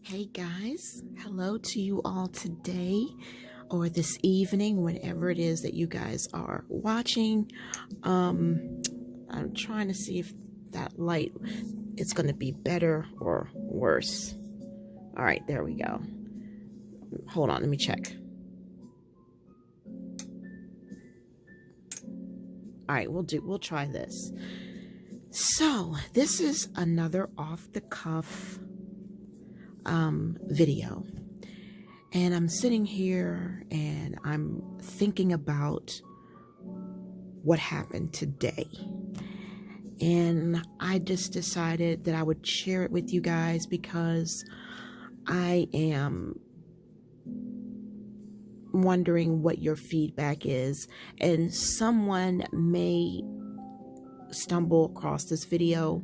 Hey guys, hello to you all today or this evening, whenever it is that you guys are watching. I'm trying to see if that light is going to be better or worse. All right, there we go. Hold on, let me check. All right, we'll try this. So this is another off the cuff video, and I'm sitting here and I'm thinking about what happened today, and I just decided that I would share it with you guys because I am wondering what your feedback is, and someone may stumble across this video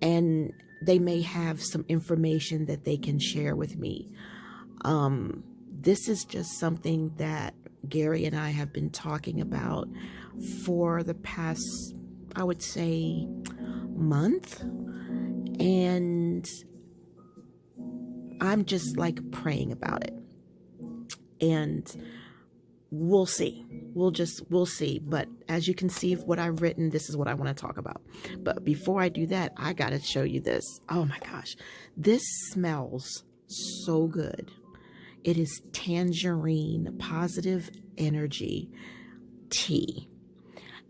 and they may have some information that they can share with me. This is just something that Gary and I have been talking about for the past, I would say, month. And I'm just like praying about it. And we'll see. We'll see. But as you can see what I've written, this is what I want to talk about. But before I do that, I got to show you this. Oh my gosh. This smells so good. It is tangerine positive energy tea.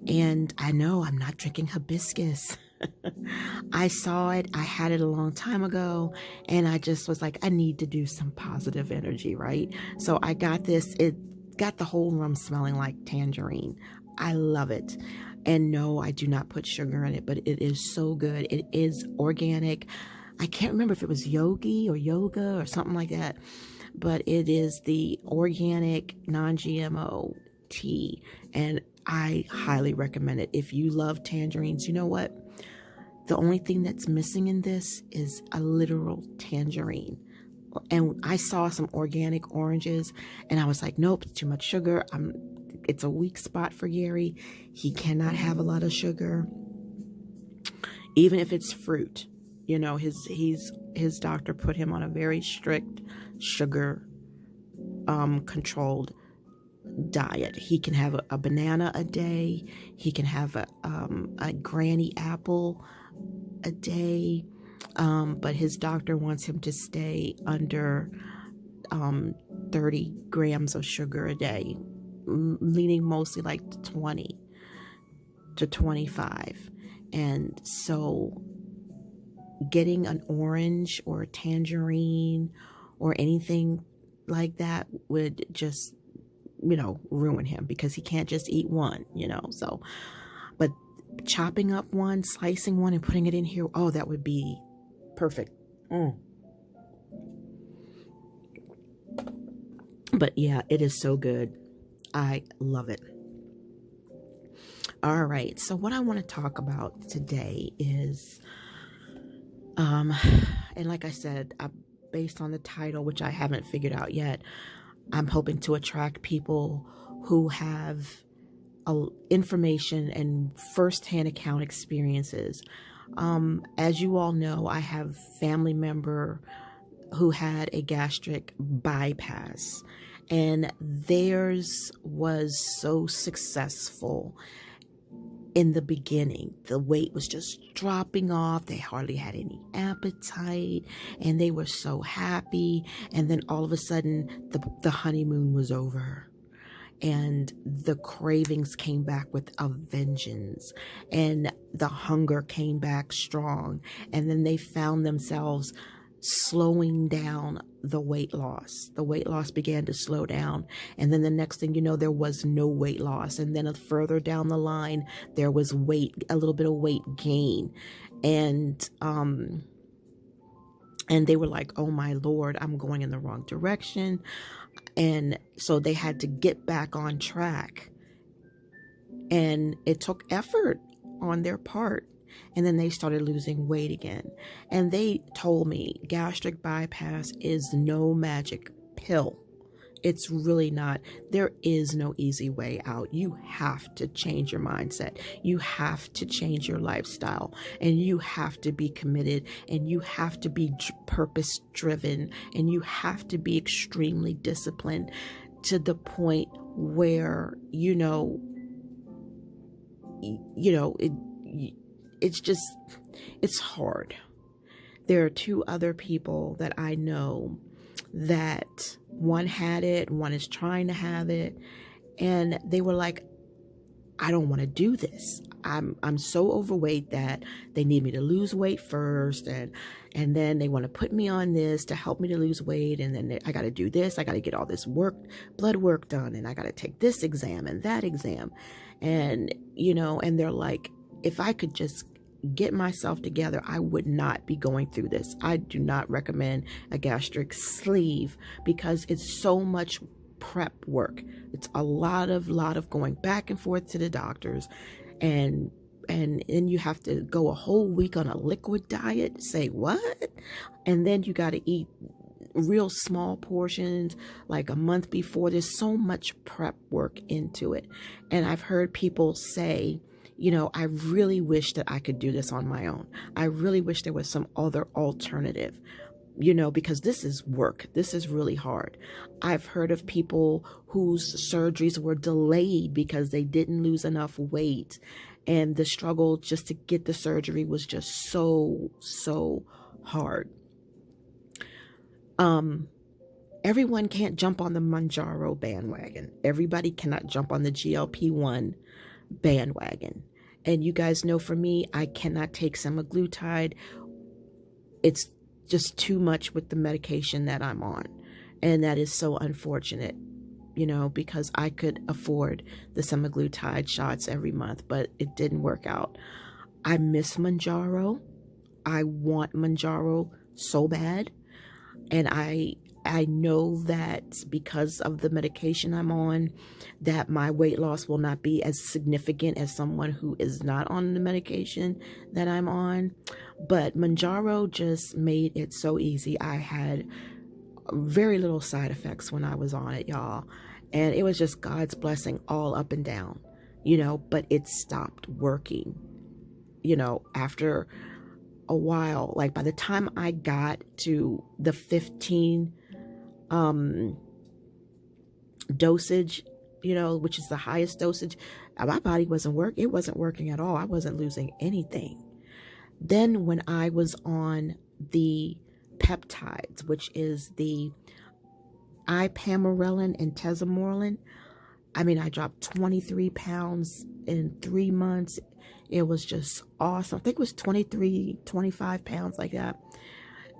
And I know I'm not drinking hibiscus. I saw it. I had it a long time ago. And I just was like, I need to do some positive energy, right? So I got this. It got the whole room smelling like tangerine. I love it. And no, I do not put sugar in it, but it is so good. It is organic. I can't remember if it was yogi or yoga or something like that, but it is the organic non-GMO tea. And I highly recommend it. If you love tangerines, you know what? The only thing that's missing in this is a literal tangerine. And I saw some organic oranges and I was like, nope, too much sugar. It's a weak spot for Gary. He cannot have a lot of sugar, even if it's fruit. You know, his doctor put him on a very strict sugar controlled diet. He can have a banana a day. He can have a granny apple a day. But his doctor wants him to stay under 30 grams of sugar a day, leaning mostly like 20 to 25. And so getting an orange or a tangerine or anything like that would just, ruin him because he can't just eat one, so, but chopping up one, slicing one and putting it in here, oh, that would be perfect. But yeah, it is so good. I love it. All right, so what I want to talk about today is and like I said, based on the title, which I haven't figured out yet, I'm hoping to attract people who have information and firsthand account experiences. As you all know, I have a family member who had a gastric bypass, and theirs was so successful. In the beginning, the weight was just dropping off. They hardly had any appetite and they were so happy. And then all of a sudden the honeymoon was over and the cravings came back with a vengeance and the hunger came back strong. And then they found themselves slowing down the weight loss. The weight loss began to slow down. And then the next thing you know, there was no weight loss. And then further down the line, there was a little bit of weight gain. And they were like, oh my Lord, I'm going in the wrong direction. And so they had to get back on track. And it took effort on their part. And then they started losing weight again. And they told me gastric bypass is no magic pill. It's really not. There is no easy way out. You have to change your mindset. You have to change your lifestyle, and you have to be committed, and you have to be purpose driven, and you have to be extremely disciplined to the point where, it's just, it's hard. There are two other people that I know that one had it, one is trying to have it, and they were like, I don't want to do this. I'm so overweight that they need me to lose weight first, and then they want to put me on this to help me to lose weight, and then I got to do this. I got to get all this blood work done, and I got to take this exam and that exam, and and they're like, if I could just get myself together, I would not be going through this. I do not recommend a gastric sleeve because it's so much prep work. It's a lot of going back and forth to the doctors, and you have to go a whole week on a liquid diet. Say what? And then you got to eat real small portions like a month before. There's so much prep work into it. And I've heard people say, I really wish that I could do this on my own. I really wish there was some other alternative, because this is work. This is really hard. I've heard of people whose surgeries were delayed because they didn't lose enough weight, and the struggle just to get the surgery was just so hard. Everyone can't jump on the Mounjaro bandwagon. Everybody cannot jump on the GLP-1 bandwagon. And you guys know, for me, I cannot take semaglutide. It's just too much with the medication that I'm on. And that is so unfortunate, because I could afford the semaglutide shots every month, but it didn't work out. I miss Mounjaro. I want Mounjaro so bad. And I know that because of the medication I'm on, that my weight loss will not be as significant as someone who is not on the medication that I'm on. But Mounjaro just made it so easy. I had very little side effects when I was on it, y'all. And it was just God's blessing all up and down, but it stopped working, after a while. Like by the time I got to the 15 dosage, which is the highest dosage, my body wasn't working at all. I wasn't losing anything. Then when I was on the peptides, which is the ipamorelin and tesamorelin, I dropped 23 pounds in 3 months. It was just awesome. I think it was 25 pounds, like that.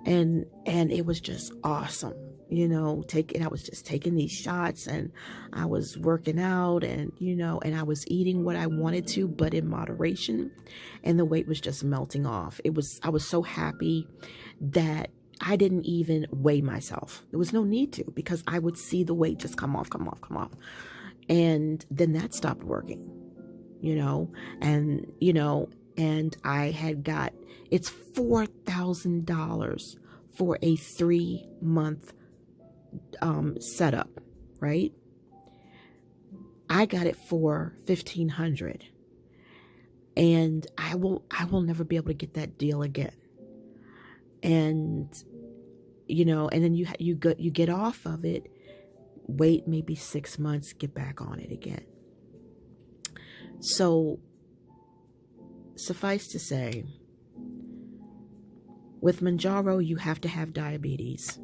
And it was just awesome, I was just taking these shots, and I was working out, and, and I was eating what I wanted to, but in moderation, and the weight was just melting off. I was so happy that I didn't even weigh myself. There was no need to, because I would see the weight just come off. And then that stopped working, and I had got, it's $4,000 for a 3-month setup, right? I got it for $1,500, and I will never be able to get that deal again. And and then you get off of it, wait maybe 6 months, get back on it again. So suffice to say, with Mounjaro, you have to have diabetes,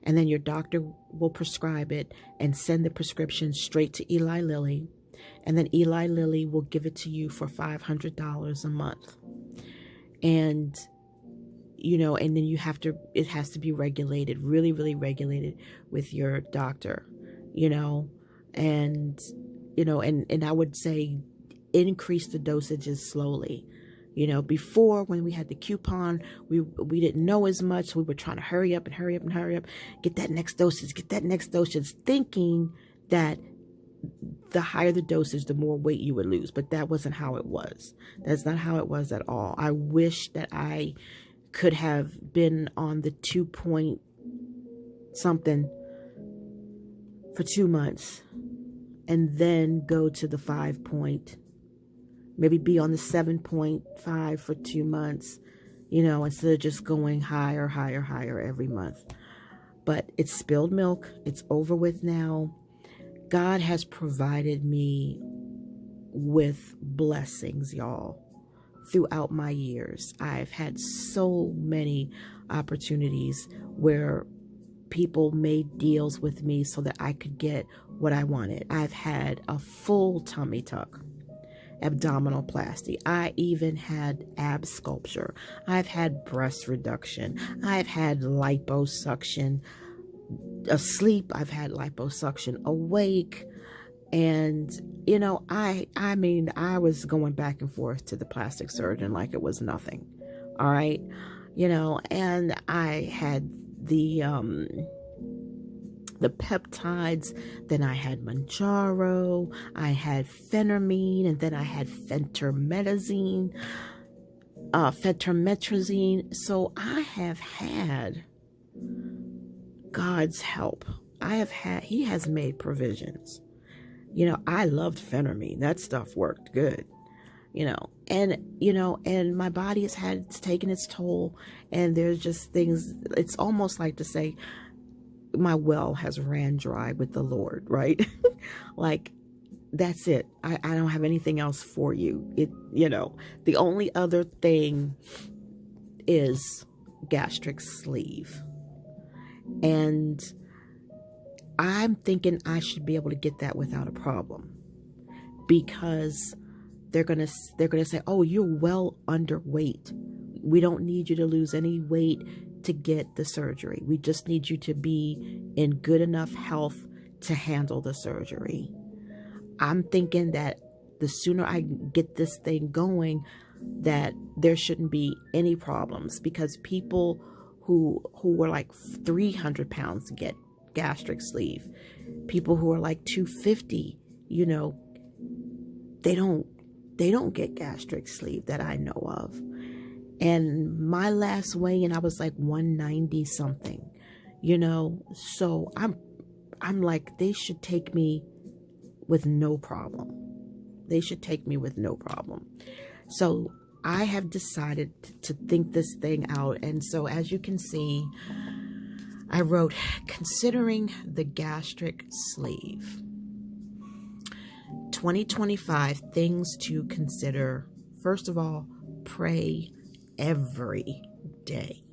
and then your doctor will prescribe it and send the prescription straight to Eli Lilly, and then Eli Lilly will give it to you for $500 a month. And and then it has to be regulated, really, really regulated with your doctor, and I would say increase the dosages slowly. Before, when we had the coupon, we didn't know as much. So we were trying to hurry up, get that next dosage, thinking that the higher the dosage, the more weight you would lose. But that wasn't how it was. That's not how it was at all. I wish that I could have been on the 2 point something for 2 months and then go to the 5 point, maybe be on the 7.5 for 2 months, instead of just going higher, higher, higher every month. But it's spilled milk. It's over with now. God has provided me with blessings, y'all, throughout my years. I've had so many opportunities where people made deals with me so that I could get what I wanted. I've had a full tummy tuck, abdominoplasty. I even had ab sculpture. I've had breast reduction. I've had liposuction. Asleep, I've had liposuction. Awake. And, I was going back and forth to the plastic surgeon like it was nothing. All right. And I had the peptides, then I had Manjaro, I had phentermine, and then I had fentermetrazine. So I have had God's help. He has made provisions. I loved phentermine. That stuff worked good, and my body it's taken its toll, and there's just things, it's almost like to say my well has ran dry with the Lord, right? Like, that's it. I don't have anything else for you. The only other thing is gastric sleeve. And I'm thinking I should be able to get that without a problem, because they're gonna say, oh, you're well underweight. We don't need you to lose any weight to get the surgery. We just need you to be in good enough health to handle the surgery. I'm thinking that the sooner I get this thing going, that there shouldn't be any problems, because people who were like 300 pounds get gastric sleeve. People who are like 250, they don't get gastric sleeve that I know of. And my last weigh-in, I was like 190 something, so I'm like, they should take me with no problem. They should take me with no problem. So I have decided to think this thing out. And so, as you can see, I wrote, considering the gastric sleeve. 2025, things to consider. First of all, pray every day.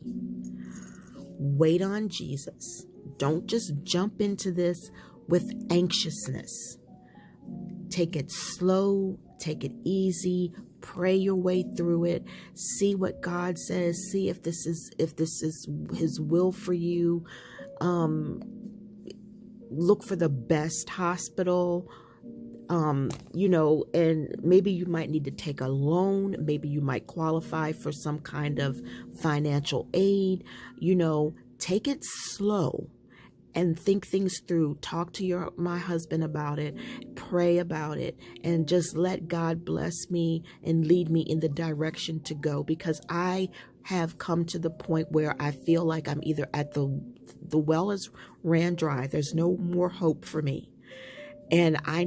Wait on Jesus. Don't just jump into this with anxiousness. Take it slow, take it easy, pray your way through it. See what God says. See if this is his will for you. Look for the best hospital. And maybe you might need to take a loan. Maybe you might qualify for some kind of financial aid. Take it slow and think things through. Talk to my husband about it, pray about it, and just let God bless me and lead me in the direction to go, because I have come to the point where I feel like I'm either at the well has ran dry. There's no more hope for me. And I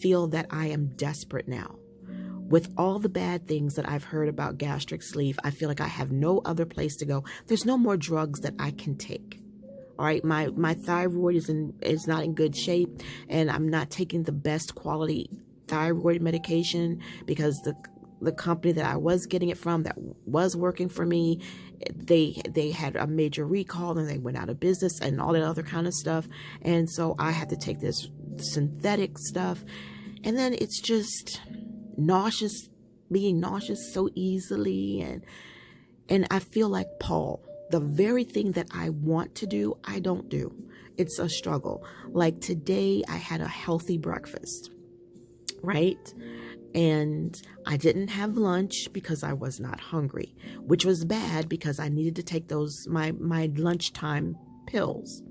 feel that I am desperate now. With all the bad things that I've heard about gastric sleeve, I feel like I have no other place to go. There's no more drugs that I can take. All right, my thyroid is not in good shape, and I'm not taking the best quality thyroid medication, because the company that I was getting it from, that was working for me, they had a major recall and they went out of business and all that other kind of stuff. And so I had to take this synthetic stuff, and then it's just being nauseous so easily, and I feel like Paul. The very thing that I want to do, I don't do. It's a struggle. Like today, I had a healthy breakfast, right? And I didn't have lunch because I was not hungry, which was bad because I needed to take my lunchtime pills.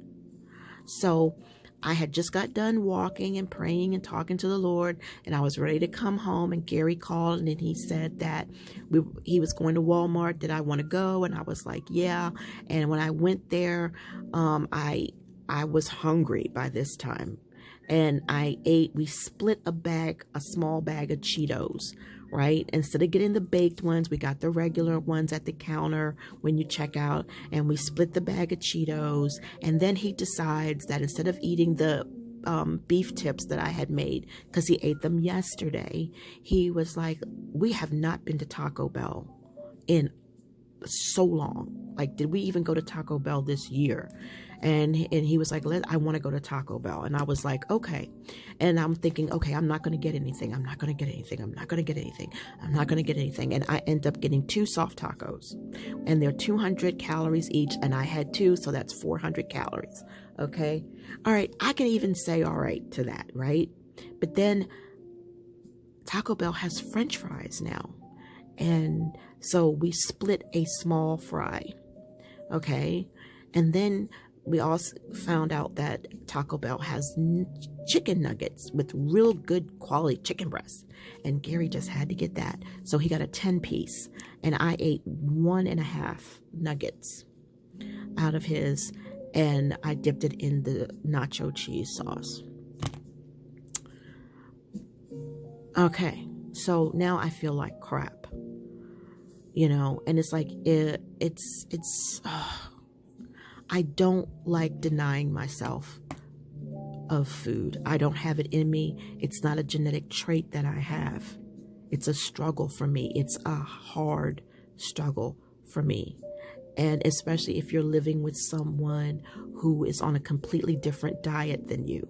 So I had just got done walking and praying and talking to the Lord, and I was ready to come home, and Gary called, and he said that he was going to Walmart. Did I want to go? And I was like, yeah. And when I went there, I I was hungry by this time. And we split a small bag of Cheetos, right? Instead of getting the baked ones, we got the regular ones at the counter when you check out, and we split the bag of Cheetos. And then he decides that instead of eating the beef tips that I had made, because he ate them yesterday, he was like, we have not been to Taco Bell in so long. Like, did we even go to Taco Bell this year? And he was like, I want to go to Taco Bell. And I was like, okay. And I'm thinking, okay, I'm not going to get anything. I'm not going to get anything. I'm not going to get anything. I'm not going to get anything. And I end up getting 2 soft tacos, and they're 200 calories each. And I had 2, so that's 400 calories. Okay. All right. I can even say all right to that. Right. But then Taco Bell has French fries now. And so we split a small fry. Okay. And then we also found out that Taco Bell has chicken nuggets with real good quality chicken breasts. And Gary just had to get that. So he got a 10-piece. And I ate 1.5 nuggets out of his. And I dipped it in the nacho cheese sauce. Okay. So now I feel like crap. You know, and it's like, I don't like denying myself of food. I don't have it in me. It's not a genetic trait that I have. It's a struggle for me. It's a hard struggle for me. And especially if you're living with someone who is on a completely different diet than you.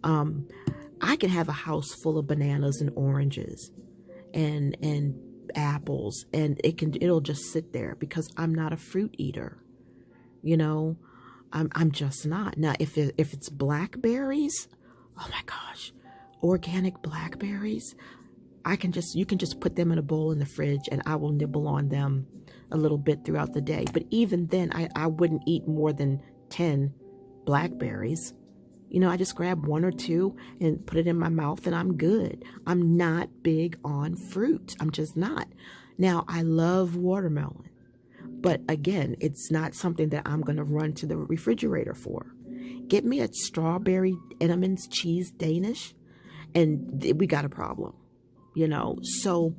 I can have a house full of bananas and oranges and apples, and it'll just sit there because I'm not a fruit eater. You know, I'm just not. Now, if it's blackberries, oh my gosh, organic blackberries, you can just put them in a bowl in the fridge, and I will nibble on them a little bit throughout the day. But even then, I wouldn't eat more than 10 blackberries. You know, I just grab 1 or 2 and put it in my mouth, and I'm good. I'm not big on fruit. I'm just not. Now, I love watermelon. But again, it's not something that I'm going to run to the refrigerator for. Get me a strawberry Entenmann's cheese Danish, and we got a problem, you know. So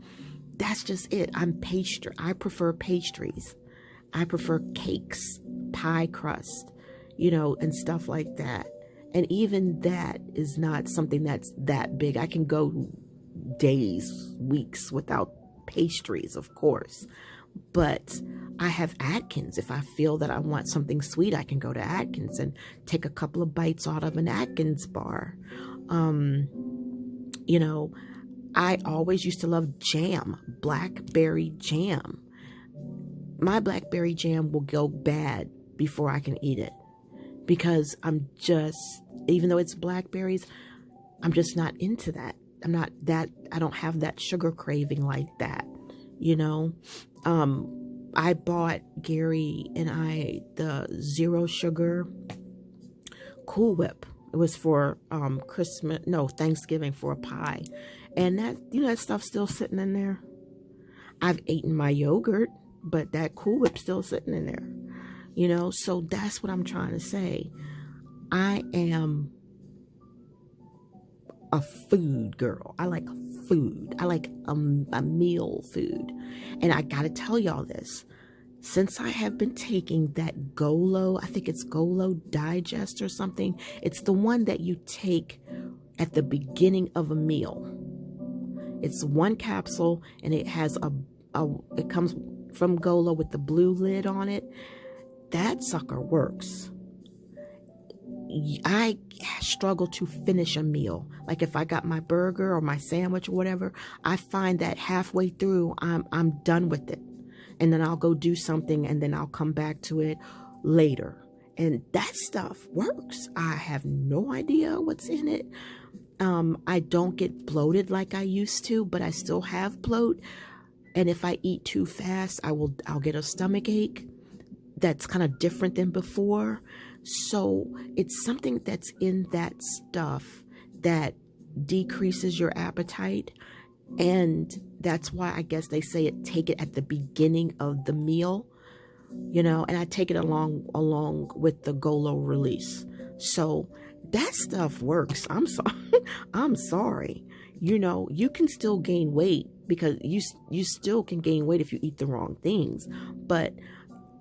that's just it. I prefer pastries. I prefer cakes, pie crust, you know, and stuff like that. And even that is not something that's that big. I can go days, weeks without pastries, of course. But I have Atkins. If I feel that I want something sweet, I can go to Atkins and take a couple of bites out of an Atkins bar. You know, I always used to love jam, blackberry jam. My blackberry jam will go bad before I can eat it because even though it's blackberries, I'm just not into that. I don't have that sugar craving like that, you know. I bought Gary and I the 0 sugar Cool Whip. It was for Thanksgiving, for a pie. And that stuff's still sitting in there. I've eaten my yogurt, but that Cool Whip's still sitting in there. You know, so that's what I'm trying to say. I am a food girl. I like food. I like a meal food. And I gotta tell y'all this. Since I have been taking that Golo, I think it's Golo Digest or something. It's the one that you take at the beginning of a meal. It's 1 capsule, and it has it comes from Golo with the blue lid on it. That sucker works. I struggle to finish a meal. Like if I got my burger or my sandwich or whatever, I find that halfway through I'm done with it. And then I'll go do something, and then I'll come back to it later. And that stuff works. I have no idea what's in it. I don't get bloated like I used to, but I still have bloat. And if I eat too fast, I'll get a stomach ache. That's kind of different than before. So it's something that's in that stuff that decreases your appetite. And that's why I guess they say take it at the beginning of the meal. and I take it along with the Go Low release. So that stuff works. I'm sorry. I'm sorry. You can still gain weight because you still can gain weight if you eat the wrong things, but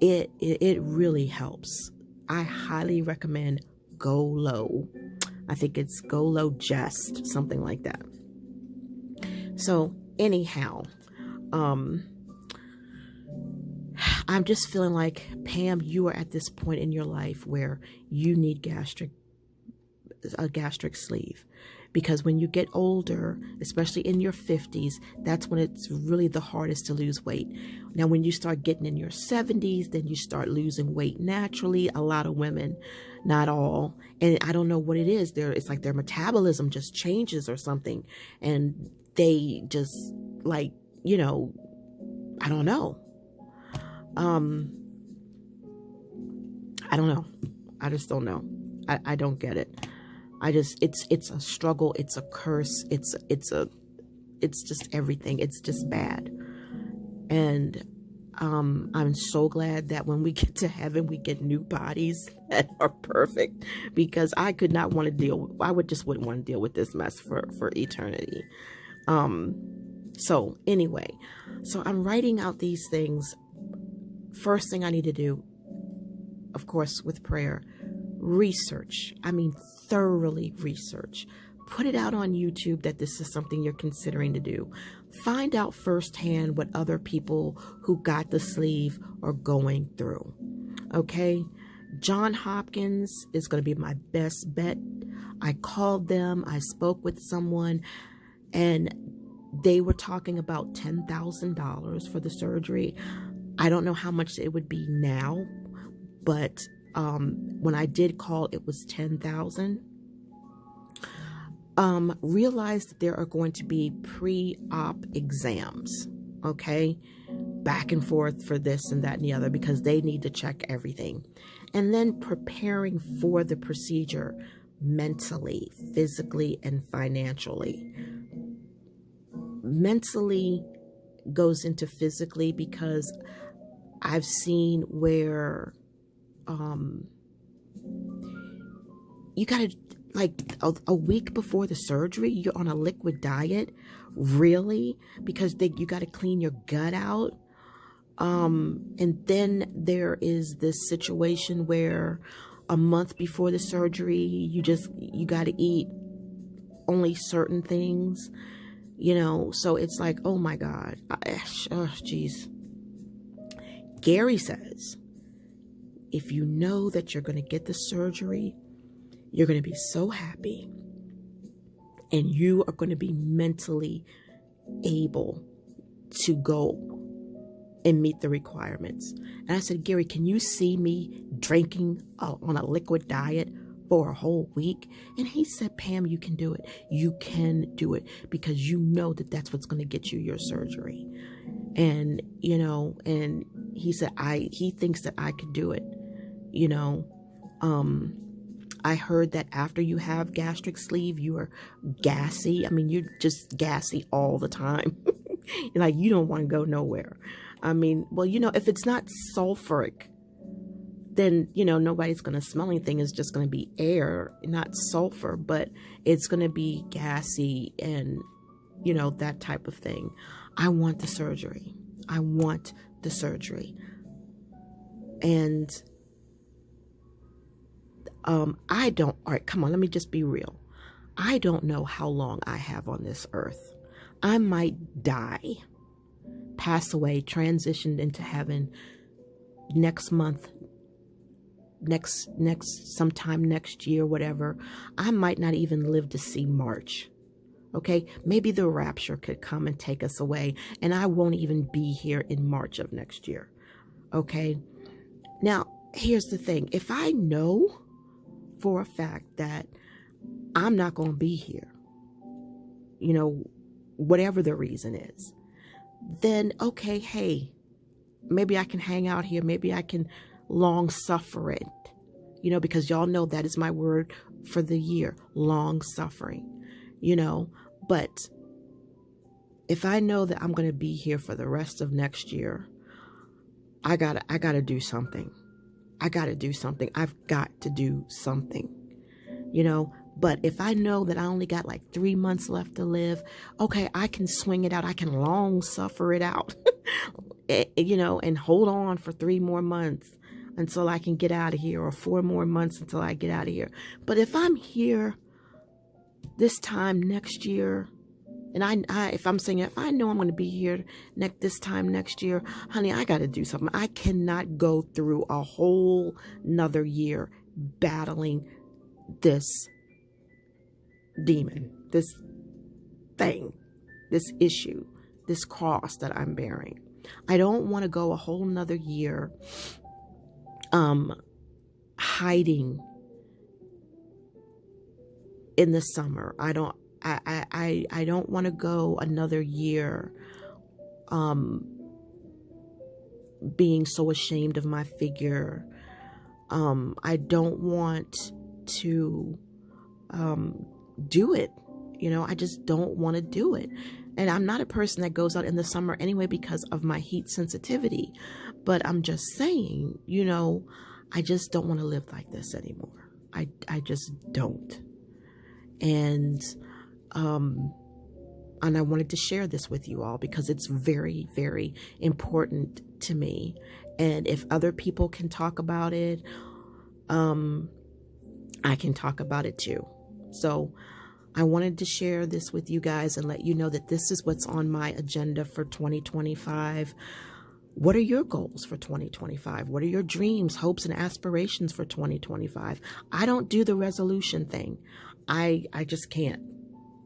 it really helps. I highly recommend Go Low. I think it's Go Low Just, something like that. So anyhow, I'm just feeling like, Pam, you are at this point in your life where you need a gastric sleeve, because when you get older, especially in your 50s, that's when it's really the hardest to lose weight. Now, when you start getting in your 70s, then you start losing weight naturally. A lot of women, not all, and I don't know what it is. It's like their metabolism just changes or something, and they just like, I don't know. I don't know. I just don't know. I don't get it. It's a struggle. It's a curse. It's just everything. It's just bad. And, I'm so glad that when we get to heaven, we get new bodies that are perfect, because I could not want to I wouldn't want to deal with this mess for eternity. So anyway, so I'm writing out these things. First thing I need to do, of course, with prayer, research. I mean, thoroughly research. Put it out on YouTube that this is something you're considering to do. Find out firsthand what other people who got the sleeve are going through. Okay? John Hopkins is going to be my best bet. I called them. I spoke with someone, and they were talking about $10,000 for the surgery. I don't know how much it would be now, but when I did call, it was $10,000. Realize that there are going to be pre-op exams, okay, back and forth for this and that and the other, because they need to check everything. And then preparing for the procedure mentally, physically, and financially. Mentally goes into physically, because I've seen where you gotta, like, a week before the surgery, you're on a liquid diet. Really? Because you gotta clean your gut out. And then there is this situation where a month before the surgery, you gotta eat only certain things, so it's like, oh my God. Oh, geez. Gary says, if you know that you're going to get the surgery, you're going to be so happy, and you are going to be mentally able to go and meet the requirements. And I said, Gary, can you see me drinking on a liquid diet for a whole week? And he said, Pam, you can do it. You can do it, because you know that that's what's going to get you your surgery. And, and he said, he thinks that I could do it. I heard that after you have gastric sleeve, you are gassy. I mean, you're just gassy all the time. Like, you don't want to go nowhere. I mean, well, if it's not sulfuric, then, nobody's going to smell anything. It's just going to be air, not sulfur, but it's going to be gassy and, that type of thing. I want the surgery. I want the surgery. And all right, come on, let me just be real. I don't know how long I have on this earth. I might die, pass away, transitioned into heaven next month, sometime next year, whatever. I might not even live to see March. Okay, maybe the rapture could come and take us away, and I won't even be here in March of next year. Okay, now here's the thing. If I know for a fact that I'm not going to be here, whatever the reason is, then okay, hey, maybe I can hang out here. Maybe I can long suffer it, because y'all know that is my word for the year, long suffering, but if I know that I'm going to be here for the rest of next year, I gotta do something. I gotta do something. I've got to do something, you know. But if I know that I only got like 3 months left to live, okay, I can swing it out. I can long suffer it out, you know, and hold on for 3 more months until I can get out of here, or 4 more months until I get out of here. But if I'm here this time next year, and if I'm saying, if I know I'm going to be here this time next year, honey, I got to do something. I cannot go through a whole nother year battling this demon, this thing, this issue, this cross that I'm bearing. I don't want to go a whole nother year hiding in the summer. I don't want to go another year being so ashamed of my figure. I don't want to do it. You know, I just don't want to do it. And I'm not a person that goes out in the summer anyway because of my heat sensitivity. But I'm just saying, you know, I just don't want to live like this anymore. I just don't. And I wanted to share this with you all because it's very, very important to me. And if other people can talk about it, I can talk about it too. So I wanted to share this with you guys and let you know that this is what's on my agenda for 2025. What are your goals for 2025? What are your dreams, hopes, and aspirations for 2025? I don't do the resolution thing. I just can't.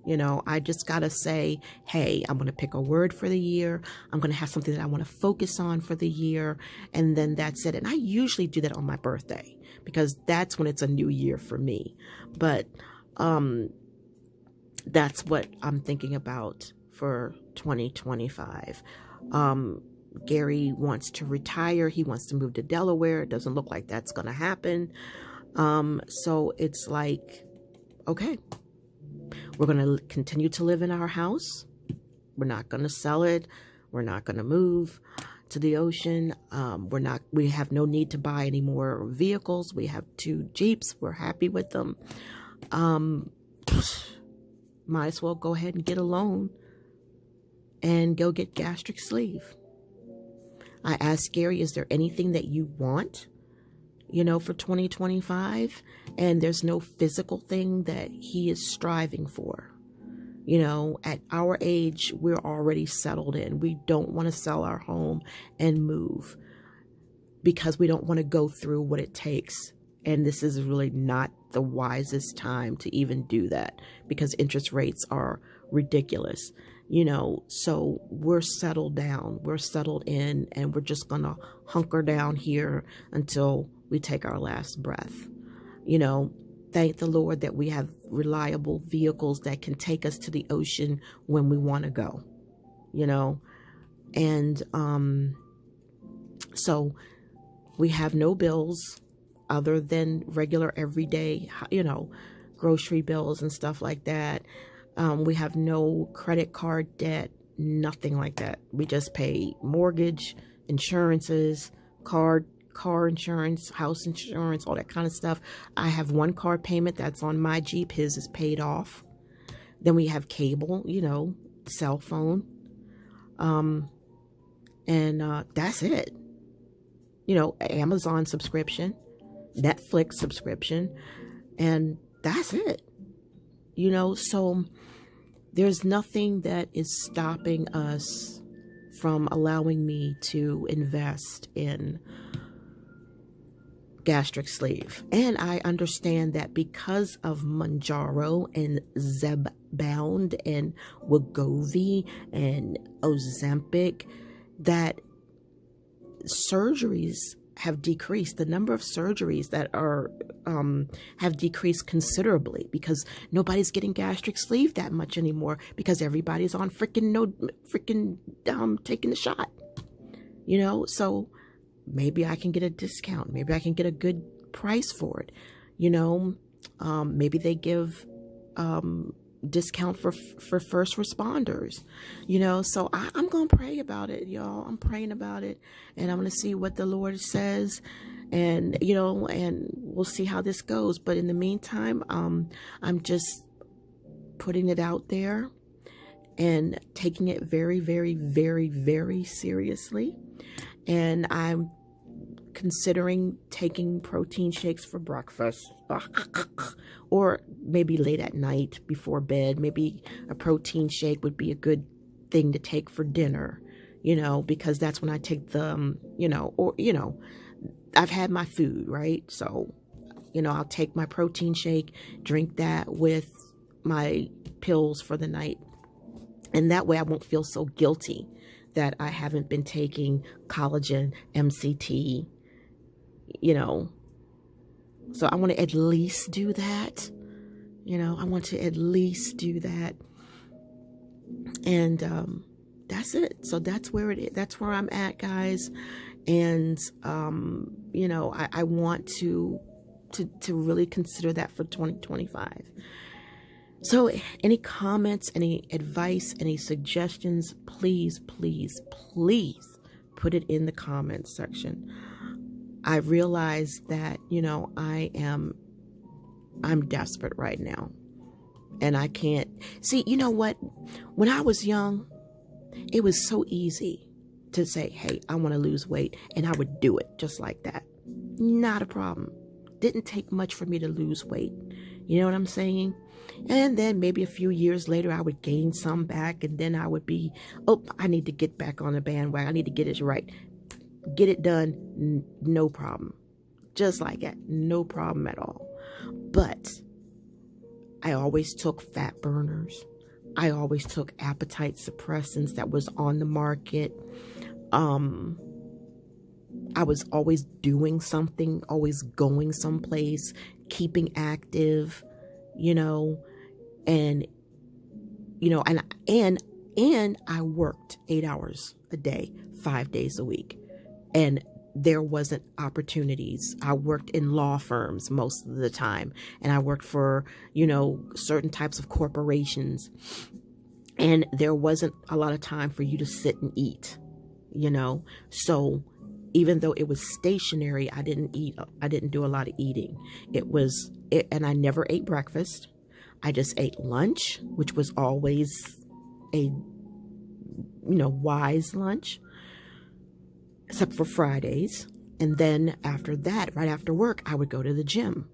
You know, I just got to say, hey, I'm going to pick a word for the year. I'm going to have something that I want to focus on for the year. And then that's it. And I usually do that on my birthday because that's when it's a new year for me. But that's what I'm thinking about for 2025. Gary wants to retire. He wants to move to Delaware. It doesn't look like that's going to happen. So it's like, okay, we're going to continue to live in our house. We're not going to sell it. We're not going to move to the ocean. We have no need to buy any more vehicles. We have 2 Jeeps. We're happy with them. Might as well go ahead and get a loan and go get gastric sleeve. I asked Gary, is there anything that you want, you know, for 2025? And there's no physical thing that he is striving for. You know, at our age, we're already settled in. We don't want to sell our home and move because we don't want to go through what it takes. And this is really not the wisest time to even do that because interest rates are ridiculous. You know, so we're settled down, we're settled in, and we're just going to hunker down here until we take our last breath. You know, thank the Lord that we have reliable vehicles that can take us to the ocean when we want to go, you know. And so we have no bills other than regular everyday, you know, grocery bills and stuff like that. We have no credit card debt, nothing like that. We just pay mortgage, insurances, car insurance, house insurance, all that kind of stuff. I have 1 car payment that's on my Jeep. His is paid off. Then we have cable, you know, cell phone. And that's it. You know, Amazon subscription, Netflix subscription, and that's it. You know, so there's nothing that is stopping us from allowing me to invest in gastric sleeve. And I understand that because of Mounjaro and Zepbound and Wegovy and Ozempic, that surgeries have decreased. The number of surgeries that are have decreased considerably because nobody's getting gastric sleeve that much anymore because everybody's on taking the shot. You know, so maybe I can get a discount. Maybe I can get a good price for it. You know, maybe they give discount for first responders, so I'm gonna pray about it, y'all. I'm praying about it, and I'm gonna see what the Lord says, and and we'll see how this goes. But in the meantime, I'm just putting it out there and taking it very, very, very, very seriously. And I'm considering taking protein shakes for breakfast, or maybe late at night before bed. Maybe a protein shake would be a good thing to take for dinner, because that's when I take the, I've had my food, right? So, I'll take my protein shake, drink that with my pills for the night. And that way I won't feel so guilty that I haven't been taking collagen, MCT, So I want to at least do that. I want to at least do that. And that's it. So that's where it is. That's where I'm at, guys. And, I want to really consider that for 2025. So any comments, any advice, any suggestions, please, please, please put it in the comments section. I realize that, I'm desperate right now, and I can't see, what, when I was young, it was so easy to say, hey, I want to lose weight, and I would do it just like that. Not a problem. Didn't take much for me to lose weight. You know what I'm saying? And then maybe a few years later, I would gain some back, and then I would be, I need to get back on the bandwagon. I need to get it right. Get it done. No problem. Just like that. No problem at all. But I always took fat burners. I always took appetite suppressants that was on the market. I was always doing something, always going someplace, keeping active, and I worked 8 hours a day, 5 days a week, and there wasn't opportunities. I worked in law firms most of the time, and I worked for, certain types of corporations, and there wasn't a lot of time for you to sit and eat, so even though it was stationary, I didn't do a lot of eating. And I never ate breakfast. I just ate lunch, which was always a, wise lunch, except for Fridays. And then after that, right after work, I would go to the gym.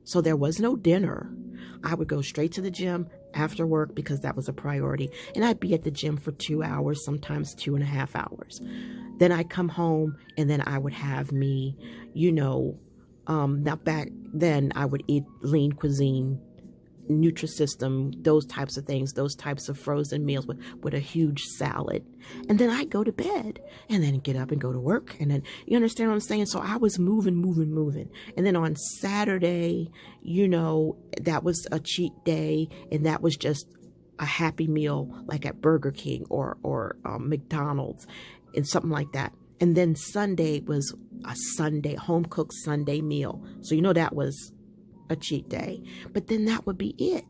So there was no dinner. I would go straight to the gym after work because that was a priority. And I'd be at the gym for 2 hours, sometimes 2.5 hours. Then I'd come home, and then I would have me, now back then I would eat lean cuisine, Nutrisystem, those types of things, those types of frozen meals with a huge salad. And then I'd go to bed and then get up and go to work. And then, you understand what I'm saying? So I was moving. And then on Saturday, that was a cheat day, and that was just a happy meal, like at Burger King or McDonald's and something like that. And then Sunday was a home-cooked Sunday meal. So that was a cheat day. But then that would be it.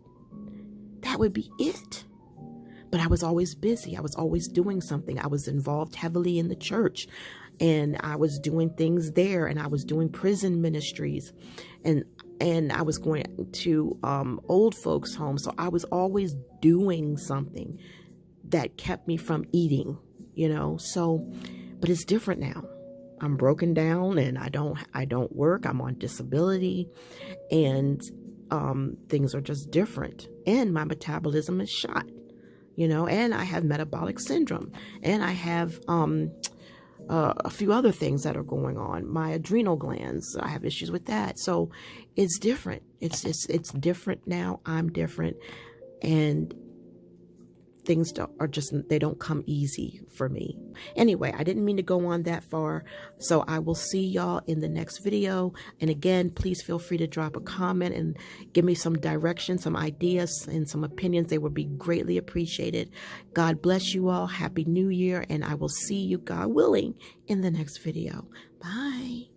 But I was always busy. I was always doing something. I was involved heavily in the church, and I was doing things there, and I was doing prison ministries, and I was going to old folks' homes. So I was always doing something that kept me from eating, so, but it's different now. I'm broken down, and I don't work. I'm on disability, and things are just different, and my metabolism is shot, and I have metabolic syndrome, and I have a few other things that are going on. My adrenal glands, I have issues with that. So it's different. It's different now. I'm different, and things they don't come easy for me. Anyway, I didn't mean to go on that far. So I will see y'all in the next video. And again, please feel free to drop a comment and give me some direction, some ideas, and some opinions. They would be greatly appreciated. God bless you all. Happy New Year. And I will see you, God willing, in the next video. Bye.